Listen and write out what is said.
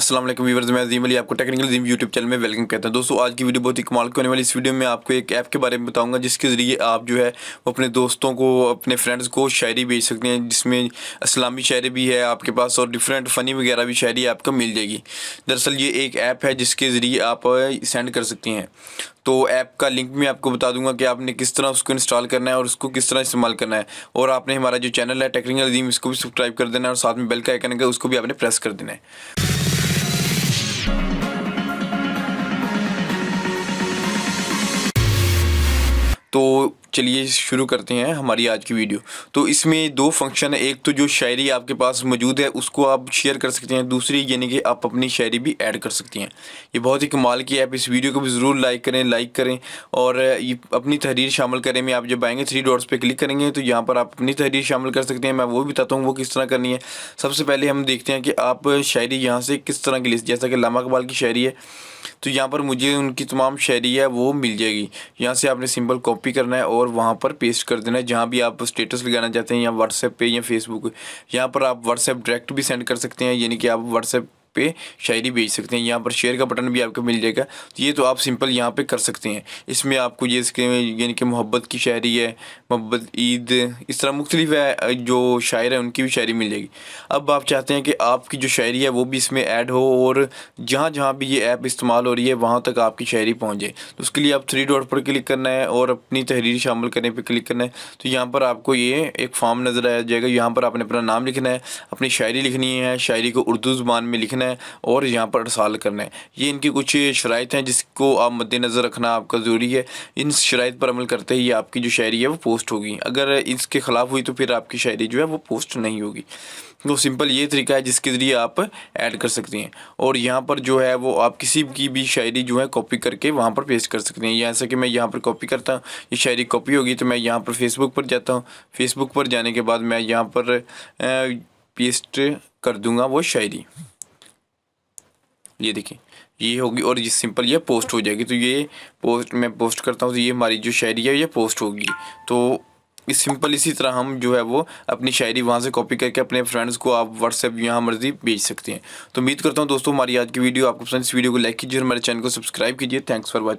अस्सलाम वालेकुम व्यूअर्स, मैं अजीम अली आपको टेक्निकल अजीम यूट्यूब चैनल में वेलकम कहता हूं। दोस्तों आज की वीडियो बहुत ही कमाल की होने वाली। इस वीडियो में आपको एक ऐप के बारे में बताऊंगा जिसके ज़रिए आप जो है वो अपने दोस्तों को, अपने फ्रेंड्स को शायरी भेज सकते हैं, जिसमें इस्लामी शायरी भी है आपके पास और डिफरेंट फ़नी वगैरह भी शायरी आपको मिल जाएगी। दरअसल ये एक ऐप है जिसके ज़रिए आप सेंड कर सकती हैं। तो ऐप का लिंक मैं आपको बता दूंगा कि आपने किस तरह उसको इंस्टॉल करना है और उसको किस तरह इस्तेमाल करना है। और आपने हमारा जो चैनल है टेक्निकल अजीम, इसको भी सब्सक्राइब कर देना है और साथ में बेल का आइकन है उसको भी आपने प्रेस कर देना है। तो चलिए शुरू करते हैं हमारी आज की वीडियो। तो इसमें दो फंक्शन है, एक तो जो शायरी आपके पास मौजूद है उसको आप शेयर कर सकते हैं, दूसरी यानी कि आप अपनी शायरी भी ऐड कर सकती हैं। ये बहुत ही कमाल की ऐप, इस वीडियो को भी ज़रूर लाइक करें और ये अपनी तहरीर शामिल करें में आप जब आएंगे 3 डॉट्स पे क्लिक करेंगे तो यहाँ पर आप अपनी तहरीर शामिल कर सकते हैं। मैं वो भी बताता हूँ वो किस तरह करनी है। सबसे पहले हम देखते हैं कि आप शायरी यहाँ से किस तरह की लिस्ट, जैसा कि अल्लामा इकबाल की शायरी है तो यहाँ पर मुझे उनकी तमाम शायरी है वो मिल जाएगी। यहाँ से आपने सिंपल कॉपी करना है और वहाँ पर पेस्ट कर देना है जहाँ भी आप स्टेटस लगाना चाहते हैं, या व्हाट्सएप पे या फेसबुक। यहाँ पर आप व्हाट्सएप डायरेक्ट भी सेंड कर सकते हैं, यानी कि आप व्हाट्सएप पे शायरी भेज सकते हैं। यहाँ पर शेयर का बटन भी आपको मिल जाएगा। तो ये तो आप सिंपल यहाँ पे कर सकते हैं। इसमें आपको ये इसके यानी कि मोहब्बत की शायरी है, मोहब्बत, ईद, इस तरह मुख्तलिफ है जो शायर है उनकी भी शायरी मिल जाएगी। अब आप चाहते हैं कि आपकी जो शायरी है वो भी इसमें ऐड हो और जहाँ जहाँ भी ये ऐप इस्तेमाल हो रही है वहाँ तक आपकी शायरी पहुँच जाए। तो उसके लिए आप 3 डॉट पर क्लिक करना है और अपनी तहरीर शामिल करने पर क्लिक करना है। तो यहाँ पर आपको ये एक फॉर्म नज़र आ जाएगा। यहाँ पर आपने अपना नाम लिखना है, अपनी शायरी लिखनी है, शायरी को उर्दू ज़ुबान में लिखना है और यहाँ पर अरसाल करना है। ये इनकी कुछ शराइत हैं जिसको आप मद्देनज़र रखना आपका ज़रूरी है। इन शराइत पर अमल करते ही आपकी जो शायरी है वो पोस्ट होगी। अगर इसके ख़िलाफ़ हुई तो फिर आपकी शायरी जो है वो पोस्ट नहीं होगी। तो सिंपल ये तरीका है जिसके ज़रिए आप ऐड कर सकते हैं। और यहाँ पर जो है वो आप किसी की भी शायरी जो है कॉपी करके वहाँ पर पेस्ट कर सकते हैं। जैसे कि मैं यहाँ पर कॉपी करता हूँ, ये शायरी कॉपी होगी तो मैं यहाँ पर फेसबुक पर जाता हूँ। फेसबुक पर जाने के बाद मैं यहाँ पर पेस्ट कर दूँगा वो शायरी, ये देखिए ये होगी और ये सिंपल ये पोस्ट हो जाएगी। तो ये पोस्ट मैं पोस्ट करता हूँ तो ये हमारी जो शायरी है ये पोस्ट होगी। तो इस सिंपल इसी तरह हम जो है वो अपनी शायरी वहाँ से कॉपी करके अपने फ्रेंड्स को आप व्हाट्सएप यहाँ मर्जी भेज सकते हैं। तो उम्मीद करता हूँ दोस्तों हमारी आज की वीडियो आपको पसंद। इस वीडियो को लाइक कीजिए और हमारे चैनल को सब्सक्राइब कीजिए। Thanks for watching.